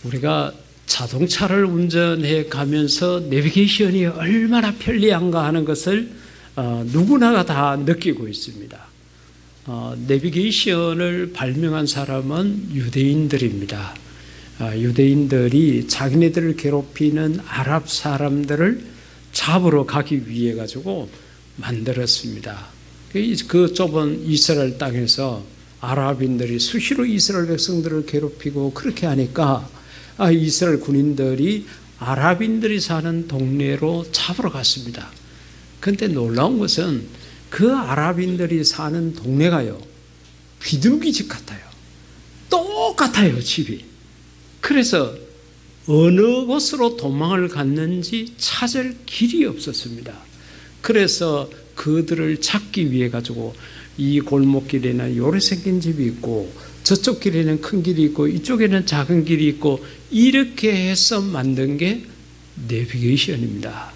우리가 자동차를 운전해 가면서 내비게이션이 얼마나 편리한가 하는 것을 누구나가 다 느끼고 있습니다. 내비게이션을 발명한 사람은 유대인들입니다. 유대인들이 자기네들을 괴롭히는 아랍 사람들을 잡으러 가기 위해 가지고 만들었습니다. 그 좁은 이스라엘 땅에서 아랍인들이 수시로 이스라엘 백성들을 괴롭히고 그렇게 하니까 이스라엘 군인들이 아랍인들이 사는 동네로 잡으러 갔습니다. 그런데 놀라운 것은 그 아랍인들이 사는 동네가요, 비둘기집 같아요. 똑같아요, 집이. 그래서 어느 곳으로 도망을 갔는지 찾을 길이 없었습니다. 그래서 그들을 찾기 위해 가지고 이 골목길에는 요래 생긴 집이 있고 저쪽 길에는 큰 길이 있고 이쪽에는 작은 길이 있고 이렇게 해서 만든 게 내비게이션입니다.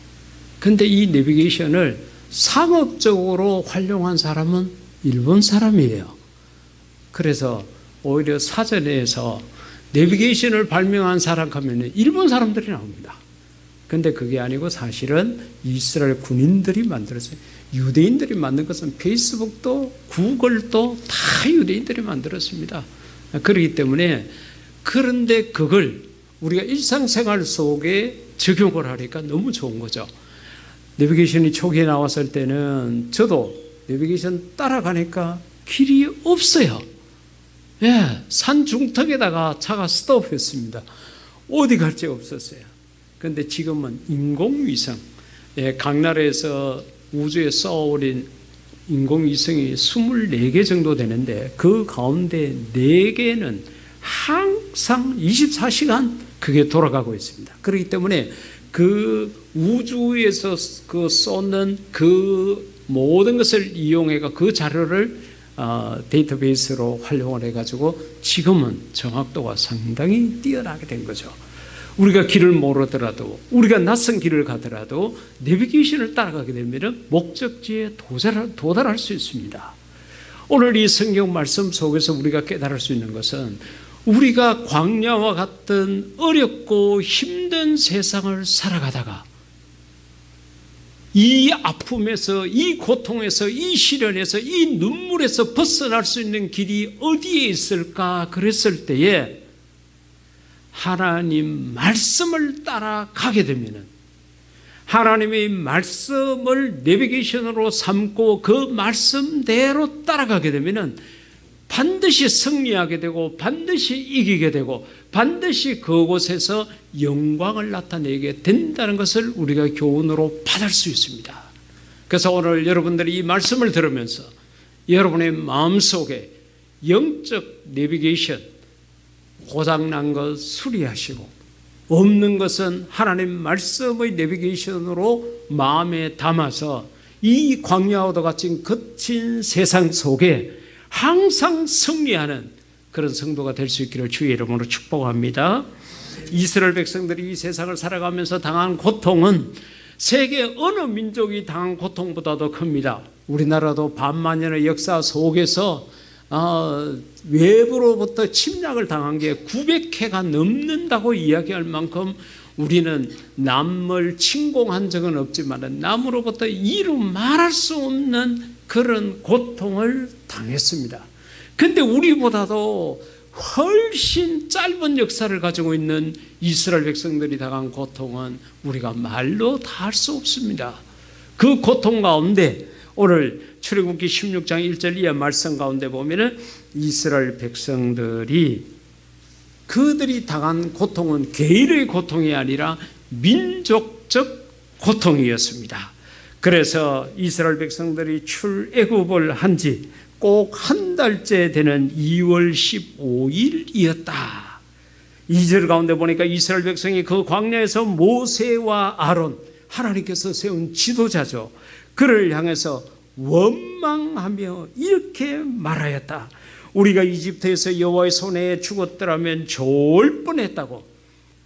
그런데 이 내비게이션을 상업적으로 활용한 사람은 일본 사람이에요. 그래서 오히려 사전에서 내비게이션을 발명한 사람 하면 일본 사람들이 나옵니다. 그런데 그게 아니고 사실은 이스라엘 군인들이 만들었어요. 유대인들이 만든 것은 페이스북도 구글도 다 유대인들이 만들었습니다. 그렇기 때문에, 그런데 그걸 우리가 일상생활 속에 적용을 하니까 너무 좋은 거죠. 내비게이션이 초기에 나왔을 때는 저도 내비게이션 따라가니까 길이 없어요. 산 중턱에다가 차가 스톱했습니다. 어디 갈지 없었어요. 그런데 지금은 인공위성, 각 나라에서 우주에 쏘아올린 인공위성이 24개 정도 되는데 그 가운데 4개는 항상 24시간 그게 돌아가고 있습니다. 그렇기 때문에 그 우주에서 그 쏘는 그 모든 것을 이용해서 그 자료를 데이터베이스로 활용을 해가지고 지금은 정확도가 상당히 뛰어나게 된 거죠. 우리가 길을 모르더라도, 우리가 낯선 길을 가더라도 내비게이션을 따라가게 되면 목적지에 도달할 수 있습니다. 오늘 이 성경 말씀 속에서 우리가 깨달을 수 있는 것은, 우리가 광야와 같은 어렵고 힘든 세상을 살아가다가 이 아픔에서, 이 고통에서, 이 시련에서, 이 눈물에서 벗어날 수 있는 길이 어디에 있을까 그랬을 때에 하나님 말씀을 따라가게 되면은, 하나님의 말씀을 내비게이션으로 삼고 그 말씀대로 따라가게 되면은 반드시 승리하게 되고 반드시 이기게 되고 반드시 그곳에서 영광을 나타내게 된다는 것을 우리가 교훈으로 받을 수 있습니다. 그래서 오늘 여러분들이 이 말씀을 들으면서 여러분의 마음속에 영적 내비게이션, 고장난 것 수리하시고 없는 것은 하나님 말씀의 내비게이션으로 마음에 담아서 이 광야와도 같이 거친 세상 속에 항상 승리하는 그런 성도가 될 수 있기를 주의 이름으로 축복합니다. 이스라엘 백성들이 이 세상을 살아가면서 당한 고통은 세계 어느 민족이 당한 고통보다도 큽니다. 우리나라도 반만년의 역사 속에서 외부로부터 침략을 당한 게 900회가 넘는다고 이야기할 만큼 우리는 남을 침공한 적은 없지만 남으로부터 이루 말할 수 없는 그런 고통을 당했습니다. 그런데 우리보다도 훨씬 짧은 역사를 가지고 있는 이스라엘 백성들이 당한 고통은 우리가 말로 다 할 수 없습니다. 그 고통 가운데 오늘 출애굽기 16장 1절 이하 말씀 가운데 보면은 이스라엘 백성들이 그들이 당한 고통은 개인의 고통이 아니라 민족적 고통이었습니다. 그래서 이스라엘 백성들이 출애굽을 한 지 꼭 한 달째 되는 2월 15일이었다. 2절 가운데 보니까 이스라엘 백성이 그 광야에서 모세와 아론, 하나님께서 세운 지도자죠, 그를 향해서 원망하며 이렇게 말하였다. 우리가 이집트에서 여호와의 손에 죽었더라면 좋을 뻔했다고.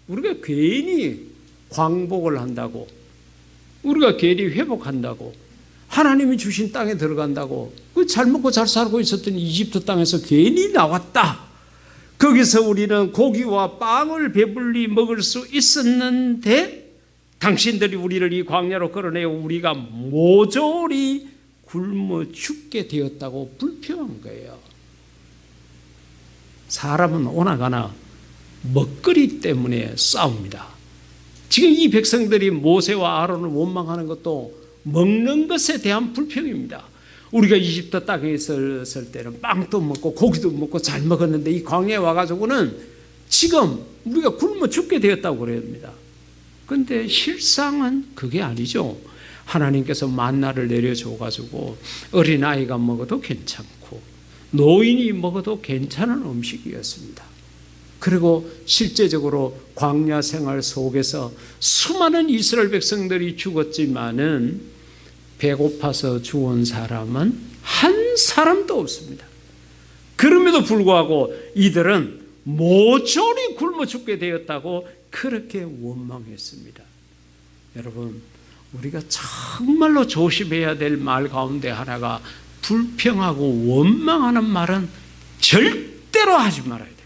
우리가 괜히 광복을 한다고, 우리가 괜히 회복한다고, 하나님이 주신 땅에 들어간다고, 그 잘 먹고 잘 살고 있었던 이집트 땅에서 괜히 나왔다. 거기서 우리는 고기와 빵을 배불리 먹을 수 있었는데 당신들이 우리를 이 광야로 끌어내어 우리가 모조리 굶어 죽게 되었다고 불평한 거예요. 사람은 오나가나 먹거리 때문에 싸웁니다. 지금 이 백성들이 모세와 아론을 원망하는 것도 먹는 것에 대한 불평입니다. 우리가 이집트 땅에 있었을 때는 빵도 먹고 고기도 먹고 잘 먹었는데 이 광야에 와가지고는 지금 우리가 굶어 죽게 되었다고 그럽니다. 그런데 실상은 그게 아니죠. 하나님께서 만나를 내려줘가지고 어린아이가 먹어도 괜찮고 노인이 먹어도 괜찮은 음식이었습니다. 그리고 실제적으로 광야 생활 속에서 수많은 이스라엘 백성들이 죽었지만은 배고파서 죽은 사람은 한 사람도 없습니다. 그럼에도 불구하고 이들은 모조리 굶어 죽게 되었다고 그렇게 원망했습니다. 여러분, 우리가 정말로 조심해야 될 말 가운데 하나가 불평하고 원망하는 말은 절대로 하지 말아야 됩니다.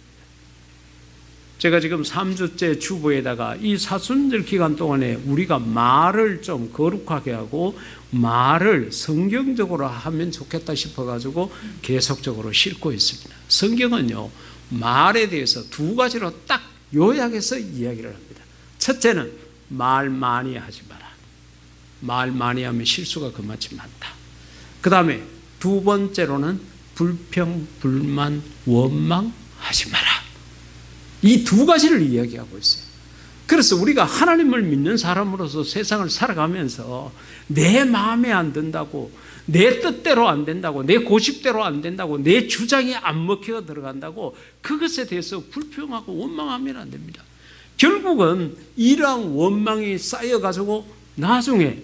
제가 지금 3주째 주보에다가 이 사순절 기간 동안에 우리가 말을 좀 거룩하게 하고 말을 성경적으로 하면 좋겠다 싶어가지고 계속적으로 싣고 있습니다. 성경은요, 말에 대해서 두 가지로 딱 요약해서 이야기를 합니다. 첫째는 말 많이 하지 마라. 말 많이 하면 실수가 그만큼 많다. 그 다음에 두 번째로는 불평, 불만, 원망하지 마라. 이 두 가지를 이야기하고 있어요. 그래서 우리가 하나님을 믿는 사람으로서 세상을 살아가면서 내 마음에 안 든다고, 내 뜻대로 안 된다고, 내 고집대로 안 된다고, 내 주장이 안 먹혀 들어간다고 그것에 대해서 불평하고 원망하면 안 됩니다. 결국은 이러한 원망이 쌓여가지고 나중에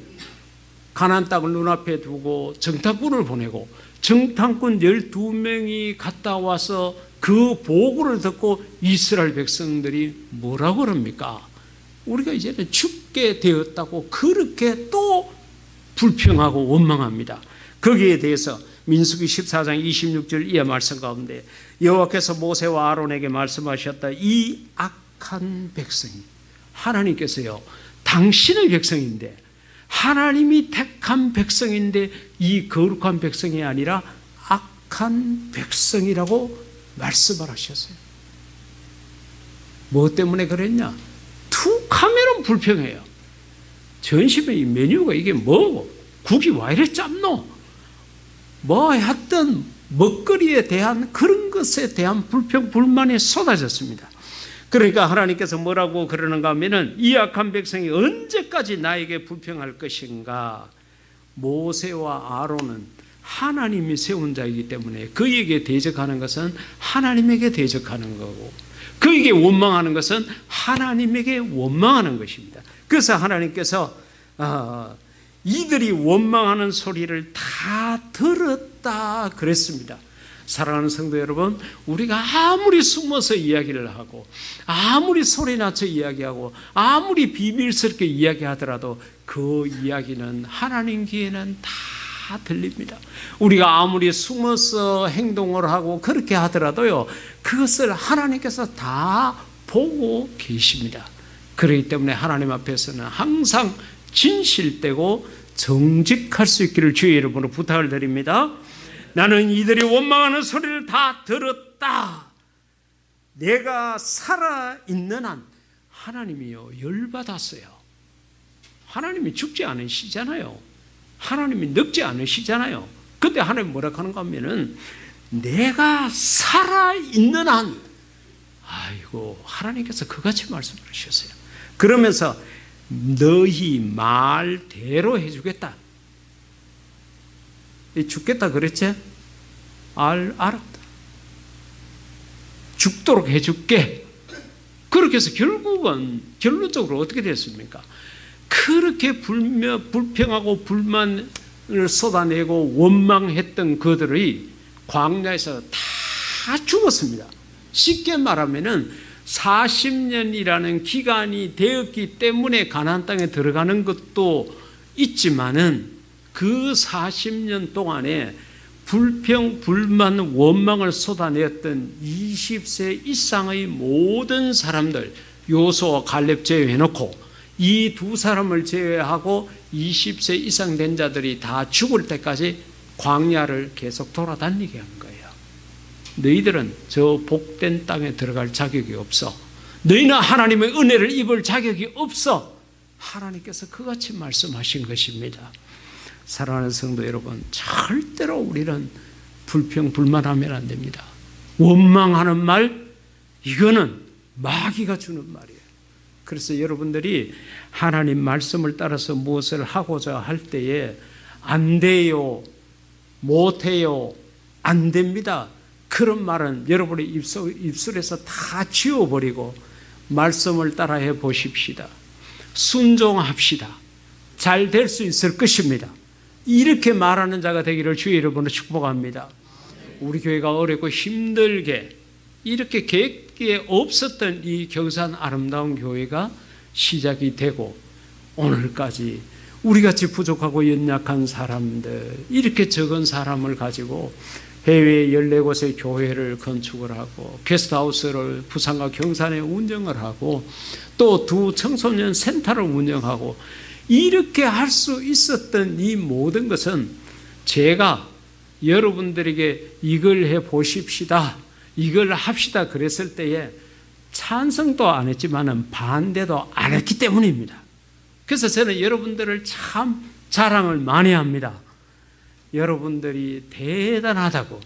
가나안 땅을 눈앞에 두고 정탐꾼을 보내고 정탐꾼 12명이 갔다 와서 그 보고를 듣고 이스라엘 백성들이 뭐라고 그럽니까? 우리가 이제는 죽게 되었다고 그렇게 또 불평하고 원망합니다. 거기에 대해서 민수기 14장 26절 이하 말씀 가운데 여호와께서 모세와 아론에게 말씀하셨다. 이 악한 백성이, 하나님께서요, 당신의 백성인데, 하나님이 택한 백성인데 이 거룩한 백성이 아니라 악한 백성이라고 말씀을 하셨어요. 뭐 때문에 그랬냐? 툭 하면은 불평해요. 전심에 이 메뉴가 이게 뭐고, 국이 왜 이래 짭노? 뭐 하여튼 먹거리에 대한 그런 것에 대한 불평, 불만이 쏟아졌습니다. 그러니까 하나님께서 뭐라고 그러는가 하면은 이 악한 백성이 언제까지 나에게 불평할 것인가? 모세와 아론은 하나님이 세운 자이기 때문에 그에게 대적하는 것은 하나님에게 대적하는 거고, 그에게 원망하는 것은 하나님에게 원망하는 것입니다. 그래서 하나님께서 이들이 원망하는 소리를 다 들었다 그랬습니다. 사랑하는 성도 여러분, 우리가 아무리 숨어서 이야기를 하고 아무리 소리나서 이야기하고 아무리 비밀스럽게 이야기하더라도 그 이야기는 하나님 귀에는 다 들립니다. 우리가 아무리 숨어서 행동을 하고 그렇게 하더라도요, 그것을 하나님께서 다 보고 계십니다. 그렇기 때문에 하나님 앞에서는 항상 진실되고 정직할 수 있기를 주의 이름으로 부탁을 드립니다. 나는 이들이 원망하는 소리를 다 들었다. 내가 살아있는 한 하나님이요, 열받았어요. 하나님이 죽지 않으시잖아요. 하나님이 늙지 않으시잖아요. 그때 하나님 뭐라고 하는가 하면은 내가 살아있는 한, 아이고, 하나님께서 그같이 말씀을 하셨어요. 그러면서 너희 말대로 해주겠다. 죽겠다 그랬지? 알았다. 죽도록 해줄게. 그렇게 해서 결국은 결론적으로 어떻게 됐습니까? 그렇게 불평하고 불만을 쏟아내고 원망했던 그들이 광야에서 다 죽었습니다. 쉽게 말하면은 40년이라는 기간이 되었기 때문에 가나안 땅에 들어가는 것도 있지만은 그 40년 동안에 불평, 불만, 원망을 쏟아내었던 20세 이상의 모든 사람들, 요수와 갈렙 제외해놓고 이 두 사람을 제외하고 20세 이상 된 자들이 다 죽을 때까지 광야를 계속 돌아다니게 한 거예요. 너희들은 저 복된 땅에 들어갈 자격이 없어. 너희는 하나님의 은혜를 입을 자격이 없어. 하나님께서 그같이 말씀하신 것입니다. 사랑하는 성도 여러분, 절대로 우리는 불평, 불만하면 안 됩니다. 원망하는 말, 이거는 마귀가 주는 말이에요. 그래서 여러분들이 하나님 말씀을 따라서 무엇을 하고자 할 때에 안 돼요, 못해요, 안 됩니다, 그런 말은 여러분의 입술에서 다 지워버리고 말씀을 따라해 보십시다. 순종합시다. 잘 될 수 있을 것입니다. 이렇게 말하는 자가 되기를 주의 이름으로 축복합니다. 우리 교회가 어렵고 힘들게 이렇게 계획에 없었던 이 경산 아름다운 교회가 시작이 되고 오늘까지 우리같이 부족하고 연약한 사람들, 이렇게 적은 사람을 가지고 해외 14곳의 교회를 건축을 하고 게스트하우스를 부산과 경산에 운영을 하고 또 두 청소년 센터를 운영하고 이렇게 할 수 있었던 이 모든 것은 제가 여러분들에게 이걸 해 보십시다, 이걸 합시다 그랬을 때에 찬성도 안 했지만 반대도 안 했기 때문입니다. 그래서 저는 여러분들을 참 자랑을 많이 합니다. 여러분들이 대단하다고.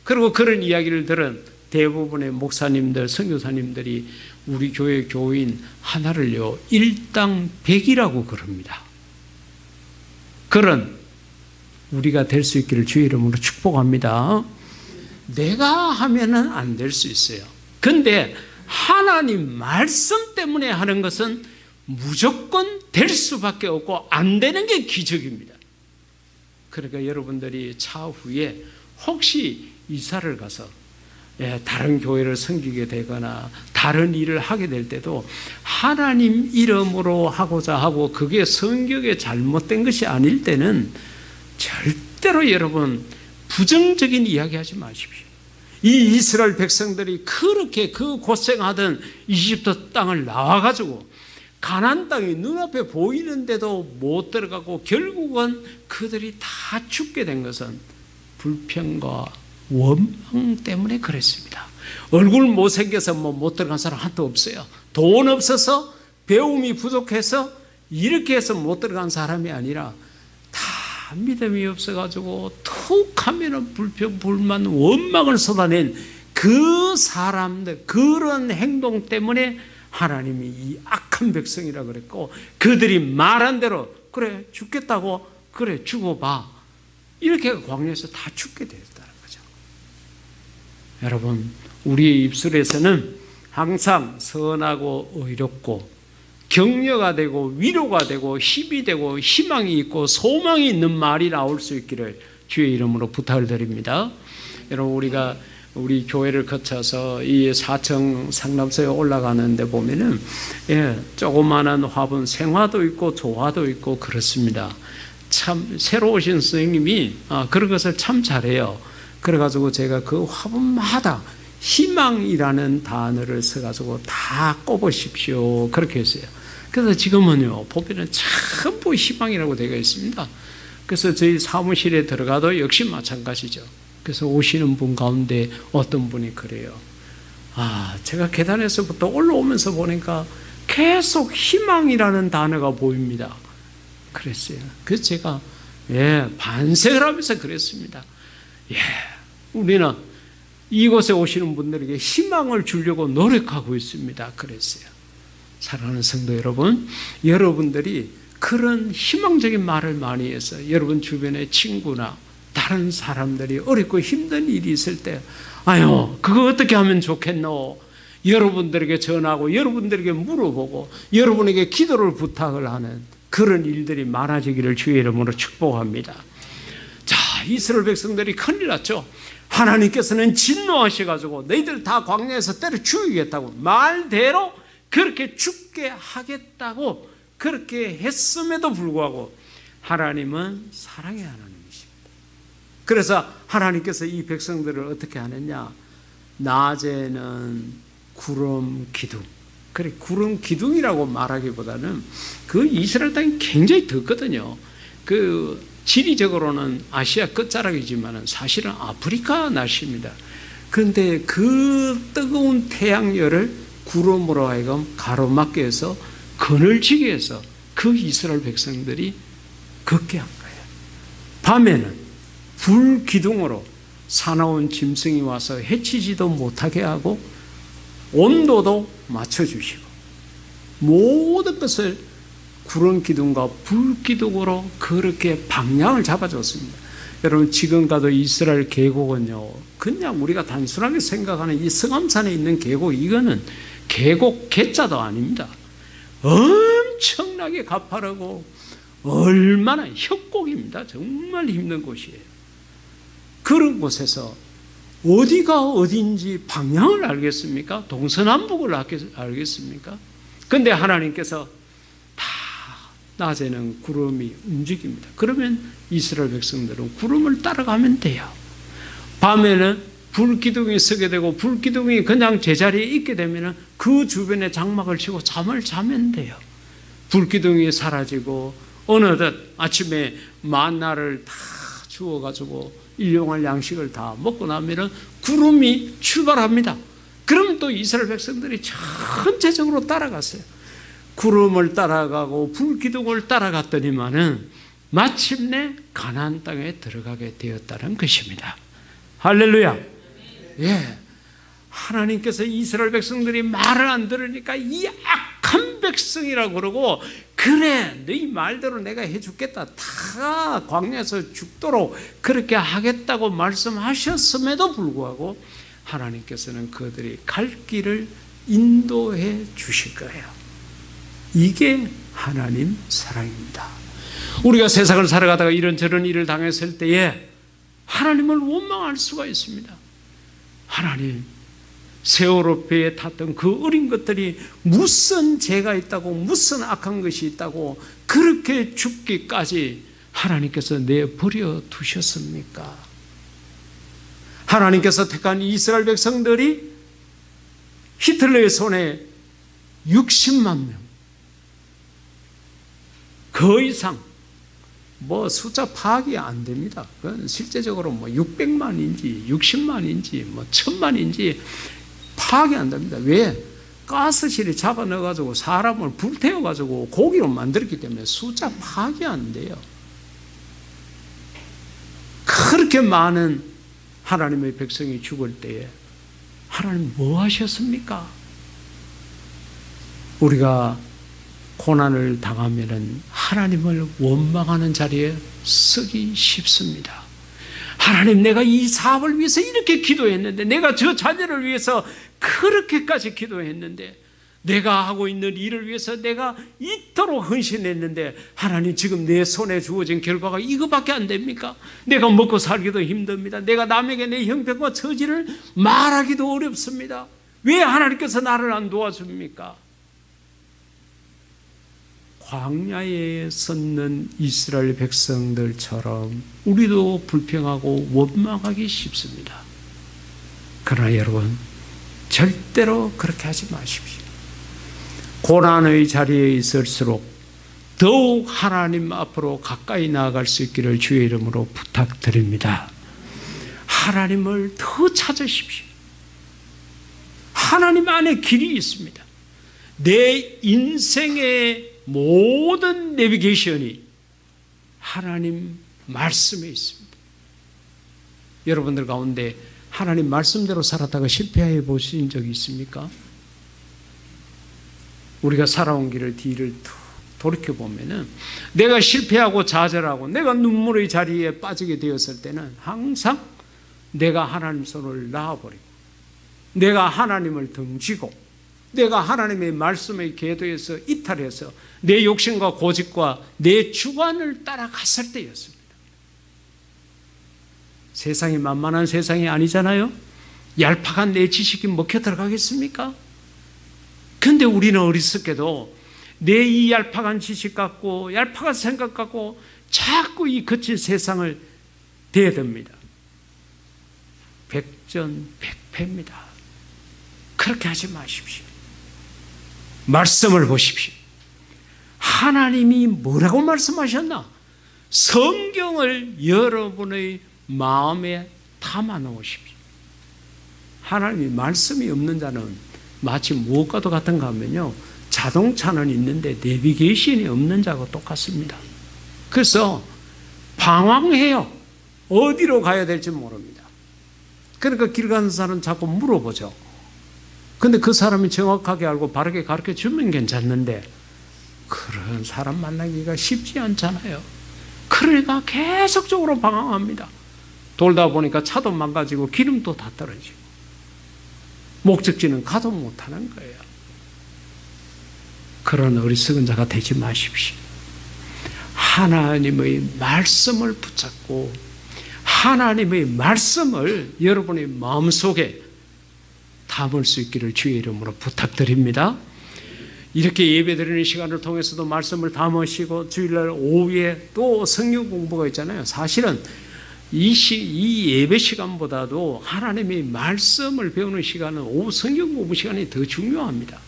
그리고 그런 이야기를 들은 대부분의 목사님들, 선교사님들이 우리 교회 교인 하나를요 일당 100이라고 그럽니다. 그런 우리가 될 수 있기를 주의 이름으로 축복합니다. 내가 하면은 안 될 수 있어요. 근데 하나님 말씀 때문에 하는 것은 무조건 될 수밖에 없고 안 되는 게 기적입니다. 그러니까 여러분들이 차후에 혹시 이사를 가서 다른 교회를 섬기게 되거나 다른 일을 하게 될 때도 하나님 이름으로 하고자 하고 그게 성경에 잘못된 것이 아닐 때는 절대로 여러분 부정적인 이야기하지 마십시오. 이 이스라엘 백성들이 그렇게 그 고생하던 이집트 땅을 나와가지고 가나안 땅이 눈앞에 보이는데도 못 들어가고 결국은 그들이 다 죽게 된 것은 불평과 원망 때문에 그랬습니다. 얼굴 못생겨서 못 들어간 사람 하나도 없어요. 돈 없어서, 배움이 부족해서 이렇게 해서 못 들어간 사람이 아니라 다 믿음이 없어가지고 툭 하면은 불평, 불만, 원망을 쏟아낸 그 사람들, 그런 행동 때문에 하나님이 이 악한 백성이라 그랬고 그들이 말한 대로 그래 죽겠다고 그래 죽어봐 이렇게 광야에서 다 죽게 되었다는 거죠. 여러분 우리의 입술에서는 항상 선하고 의롭고 격려가 되고 위로가 되고 힘이 되고 희망이 있고 소망이 있는 말이 나올 수 있기를 주의 이름으로 부탁을 드립니다. 여러분 우리가 우리 교회를 거쳐서 이 4층 상담소에 올라가는데 보면은 조그마한 화분 생화도 있고 조화도 있고 그렇습니다. 참 새로 오신 선생님이 그런 것을 참 잘해요. 그래가지고 제가 그 화분마다 희망이라는 단어를 써가지고 다 꼽으십시오 그렇게 했어요. 그래서 지금은요 보면은 전부 희망이라고 되어 있습니다. 그래서 저희 사무실에 들어가도 역시 마찬가지죠. 그래서 오시는 분 가운데 어떤 분이 그래요. 제가 계단에서부터 올라오면서 보니까 계속 희망이라는 단어가 보입니다. 그랬어요. 그래서 제가 반색을 하면서 그랬습니다. 우리는 이곳에 오시는 분들에게 희망을 주려고 노력하고 있습니다. 그랬어요. 사랑하는 성도 여러분, 여러분들이 그런 희망적인 말을 많이 해서 여러분 주변의 친구나 다른 사람들이 어렵고 힘든 일이 있을 때 그거 어떻게 하면 좋겠노? 여러분들에게 전하고 여러분들에게 물어보고 여러분에게 기도를 부탁을 하는 그런 일들이 많아지기를 주의 이름으로 축복합니다. 자, 이스라엘 백성들이 큰일 났죠. 하나님께서는 진노하셔가지고 너희들 다 광야에서 때려 죽이겠다고 말대로 그렇게 죽게 하겠다고 그렇게 했음에도 불구하고 하나님은 사랑의 하나님이십니다. 그래서 하나님께서 이 백성들을 어떻게 하느냐, 낮에는 구름 기둥. 그래, 구름 기둥이라고 말하기보다는 그 이스라엘 땅이 굉장히 덥거든요. 그 지리적으로는 아시아 끝자락이지만 사실은 아프리카 날씨입니다. 그런데 그 뜨거운 태양열을 구름으로 하여금 가로막게 해서 그늘지게 해서 그 이스라엘 백성들이 걷게 한 거예요. 밤에는 불 기둥으로 사나운 짐승이 와서 해치지도 못하게 하고 온도도 맞춰주시고 모든 것을 구름 기둥과 불 기둥으로 그렇게 방향을 잡아줬습니다. 여러분, 지금 가도 이스라엘 계곡은요, 그냥 우리가 단순하게 생각하는 이 성암산에 있는 계곡, 이거는 계곡 개자도 아닙니다. 엄청나게 가파르고 얼마나 협곡입니다. 정말 힘든 곳이에요. 그런 곳에서 어디가 어딘지 방향을 알겠습니까? 동서남북을 알겠습니까? 근데 하나님께서 다 낮에는 구름이 움직입니다. 그러면 이스라엘 백성들은 구름을 따라가면 돼요. 밤에는 불기둥이 서게 되고 불기둥이 그냥 제자리에 있게 되면 그 주변에 장막을 치고 잠을 자면 돼요. 불기둥이 사라지고 어느덧 아침에 만나를 다 주워가지고 일용할 양식을 다 먹고 나면 구름이 출발합니다. 그러면 또 이스라엘 백성들이 전체적으로 따라갔어요. 구름을 따라가고 불기둥을 따라갔더니만은 마침내 가나안 땅에 들어가게 되었다는 것입니다. 할렐루야. 예. 하나님께서 이스라엘 백성들이 말을 안 들으니까 이 악한 백성이라고 그러고, 그래 너희 말대로 내가 해주겠다, 다 광야에서 죽도록 그렇게 하겠다고 말씀하셨음에도 불구하고 하나님께서는 그들이 갈 길을 인도해 주실 거예요. 이게 하나님 사랑입니다. 우리가 세상을 살아가다가 이런저런 일을 당했을 때에 하나님을 원망할 수가 있습니다. 하나님, 세월호 배에 탔던 그 어린 것들이 무슨 죄가 있다고, 무슨 악한 것이 있다고 그렇게 죽기까지 하나님께서 내버려 두셨습니까? 하나님께서 택한 이스라엘 백성들이 히틀러의 손에 60만 명, 그 이상 뭐 숫자 파악이 안 됩니다. 그건 실제적으로 뭐 600만인지 60만인지 뭐 1000만인지 파악이 안 됩니다. 왜? 가스실에 잡아 넣어가지고 사람을 불태워가지고 고기로 만들었기 때문에 숫자 파악이 안 돼요. 그렇게 많은 하나님의 백성이 죽을 때에 하나님 뭐 하셨습니까? 우리가 고난을 당하면은 하나님을 원망하는 자리에 서기 쉽습니다. 하나님, 내가 이 사업을 위해서 이렇게 기도했는데, 내가 저 자녀를 위해서 그렇게까지 기도했는데, 내가 하고 있는 일을 위해서 내가 이토록 헌신했는데, 하나님 지금 내 손에 주어진 결과가 이거밖에 안 됩니까? 내가 먹고 살기도 힘듭니다. 내가 남에게 내 형편과 처지를 말하기도 어렵습니다. 왜 하나님께서 나를 안 도와줍니까? 광야에 섰는 이스라엘 백성들처럼 우리도 불평하고 원망하기 쉽습니다. 그러나 여러분, 절대로 그렇게 하지 마십시오. 고난의 자리에 있을수록 더욱 하나님 앞으로 가까이 나아갈 수 있기를 주의 이름으로 부탁드립니다. 하나님을 더 찾으십시오. 하나님 안에 길이 있습니다. 내 인생의 모든 내비게이션이 하나님 말씀에 있습니다. 여러분들 가운데 하나님 말씀대로 살았다가 실패해 보신 적이 있습니까? 우리가 살아온 길을 뒤를 돌이켜보면은 내가 실패하고 좌절하고 내가 눈물의 자리에 빠지게 되었을 때는 항상 내가 하나님 손을 놔버리고 내가 하나님을 등지고 내가 하나님의 말씀의 궤도에서 이탈해서 내 욕심과 고집과 내 주관을 따라갔을 때였습니다. 세상이 만만한 세상이 아니잖아요. 얄팍한 내 지식이 먹혀 들어가겠습니까? 근데 우리는 어리석게도 내 이 얄팍한 지식 갖고 얄팍한 생각 갖고 자꾸 이 거친 세상을 대듭니다. 백전백패입니다. 그렇게 하지 마십시오. 말씀을 보십시오. 하나님이 뭐라고 말씀하셨나? 성경을 여러분의 마음에 담아 놓으십시오. 하나님이 말씀이 없는 자는 마치 무엇과도 같은가 하면요, 자동차는 있는데 내비게이션이 없는 자와 똑같습니다. 그래서 방황해요. 어디로 가야 될지 모릅니다. 그러니까 길 가는 사람은 자꾸 물어보죠. 근데 그 사람이 정확하게 알고 바르게 가르쳐 주면 괜찮는데 그런 사람 만나기가 쉽지 않잖아요. 그러니까 계속적으로 방황합니다. 돌다 보니까 차도 망가지고 기름도 다 떨어지고 목적지는 가도 못하는 거예요. 그런 어리석은 자가 되지 마십시오. 하나님의 말씀을 붙잡고 하나님의 말씀을 여러분의 마음속에 담을 수 있기를 주의 이름으로 부탁드립니다. 이렇게 예배드리는 시간을 통해서도 말씀을 담으시고 주일날 오후에 또 성경 공부가 있잖아요. 사실은 이 예배 시간보다도 하나님의 말씀을 배우는 시간은 오후 성경 공부 시간이 더 중요합니다.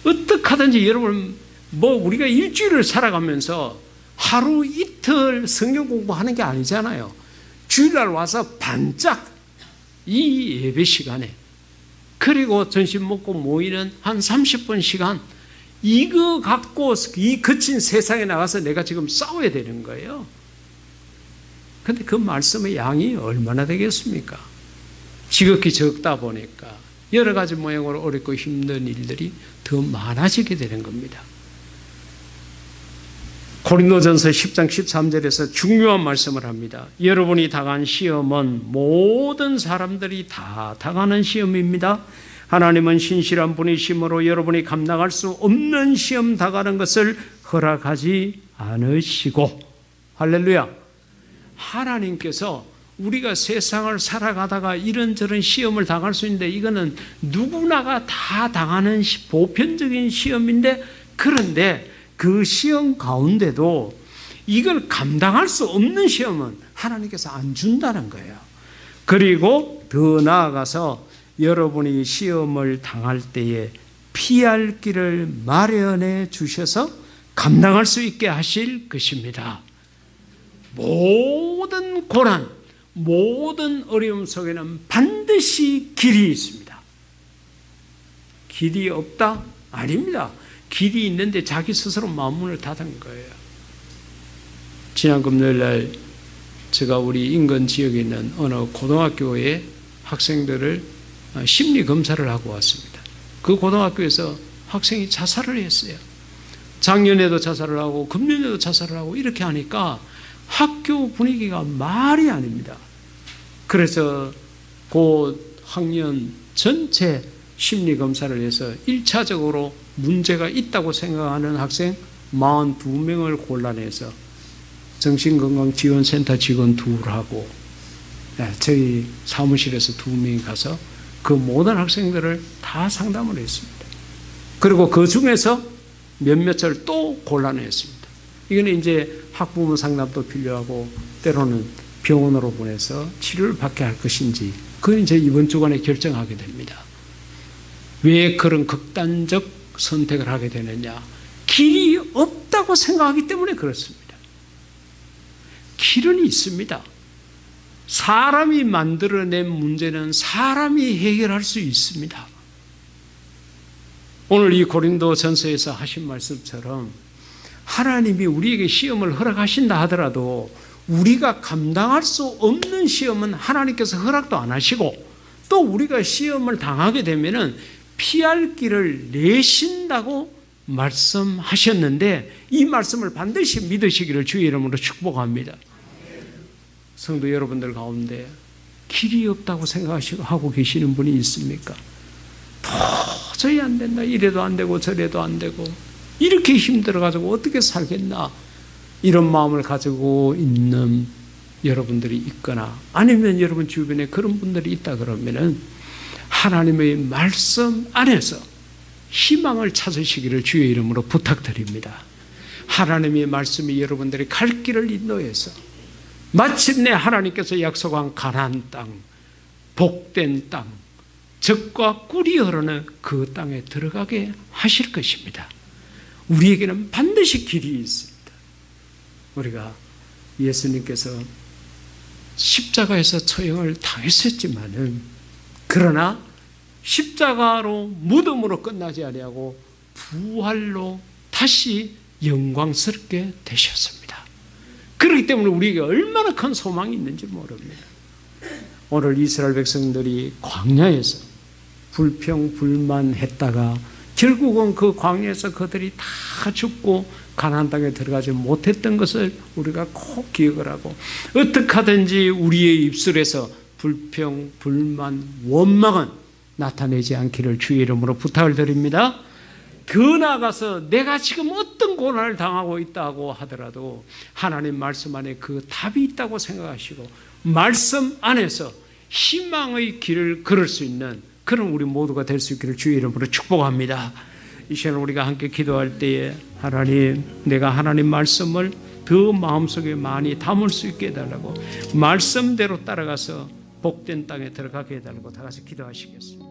어떻게 하든지 여러분 우리가 일주일을 살아가면서 하루 이틀 성경 공부하는 게 아니잖아요. 주일날 와서 반짝 이 예배 시간에 그리고 점심 먹고 모이는 한 30분 시간 이거 갖고 이 거친 세상에 나가서 내가 지금 싸워야 되는 거예요. 그런데 그 말씀의 양이 얼마나 되겠습니까? 지극히 적다 보니까 여러 가지 모양으로 어렵고 힘든 일들이 더 많아지게 되는 겁니다. 고린도전서 10장 13절에서 중요한 말씀을 합니다. 여러분이 당한 시험은 모든 사람들이 다 당하는 시험입니다. 하나님은 신실한 분이심으로 여러분이 감당할 수 없는 시험 당하는 것을 허락하지 않으시고, 할렐루야. 하나님께서 우리가 세상을 살아가다가 이런저런 시험을 당할 수 있는데 이거는 누구나가 다 당하는 보편적인 시험인데, 그런데 그 시험 가운데도 이걸 감당할 수 없는 시험은 하나님께서 안 준다는 거예요. 그리고 더 나아가서 여러분이 시험을 당할 때에 피할 길을 마련해 주셔서 감당할 수 있게 하실 것입니다. 모든 고난, 모든 어려움 속에는 반드시 길이 있습니다. 길이 없다? 아닙니다. 길이 있는데 자기 스스로 마음문을 닫은 거예요. 지난 금요일날 제가 우리 인근 지역에 있는 어느 고등학교의 학생들을 심리검사를 하고 왔습니다. 그 고등학교에서 학생이 자살을 했어요. 작년에도 자살을 하고 금년에도 자살을 하고 이렇게 하니까 학교 분위기가 말이 아닙니다. 그래서 그 학년 전체 심리검사를 해서 1차적으로 문제가 있다고 생각하는 학생 42명을 골라내서 정신건강지원센터 직원 둘하고 저희 사무실에서 2명이 가서 그 모든 학생들을 다 상담을 했습니다. 그리고 그 중에서 몇몇을 또 골라냈습니다. 이거는 이제 학부모 상담도 필요하고 때로는 병원으로 보내서 치료를 받게 할 것인지 그건 이제 이번 주간에 결정하게 됩니다. 왜 그런 극단적 선택을 하게 되느냐? 길이 없다고 생각하기 때문에 그렇습니다. 길은 있습니다. 사람이 만들어낸 문제는 사람이 해결할 수 있습니다. 오늘 이 고린도전서에서 하신 말씀처럼 하나님이 우리에게 시험을 허락하신다 하더라도 우리가 감당할 수 없는 시험은 하나님께서 허락도 안 하시고 또 우리가 시험을 당하게 되면은 피할 길을 내신다고 말씀하셨는데 이 말씀을 반드시 믿으시기를 주의 이름으로 축복합니다. 성도 여러분들 가운데 길이 없다고 생각하고 계시는 분이 있습니까? 도저히 안 된다. 이래도 안 되고 저래도 안 되고 이렇게 힘들어가지고 어떻게 살겠나 이런 마음을 가지고 있는 여러분들이 있거나 아니면 여러분 주변에 그런 분들이 있다 그러면은 하나님의 말씀 안에서 희망을 찾으시기를 주의 이름으로 부탁드립니다. 하나님의 말씀이 여러분들의 갈 길을 인도해서 마침내 하나님께서 약속한 가나안 땅, 복된 땅, 젖과 꿀이 흐르는 그 땅에 들어가게 하실 것입니다. 우리에게는 반드시 길이 있습니다. 우리가 예수님께서 십자가에서 처형을 당했었지만은, 그러나 십자가로 무덤으로 끝나지 아니하고 부활로 다시 영광스럽게 되셨습니다. 그렇기 때문에 우리에게 얼마나 큰 소망이 있는지 모릅니다. 오늘 이스라엘 백성들이 광야에서 불평불만했다가 결국은 그 광야에서 그들이 다 죽고 가나안 땅에 들어가지 못했던 것을 우리가 꼭 기억을 하고, 어떻게 하든지 우리의 입술에서 불평, 불만, 원망은 나타내지 않기를 주의 이름으로 부탁을 드립니다. 그 나아가서 내가 지금 어떤 고난을 당하고 있다고 하더라도 하나님 말씀 안에 그 답이 있다고 생각하시고 말씀 안에서 희망의 길을 걸을 수 있는 그런 우리 모두가 될 수 있기를 주의 이름으로 축복합니다. 이 시간 우리가 함께 기도할 때에 하나님, 내가 하나님 말씀을 더 마음속에 많이 담을 수 있게 해달라고, 말씀대로 따라가서 복된 땅에 들어가게 해달라고 다 같이 기도하시겠습니다.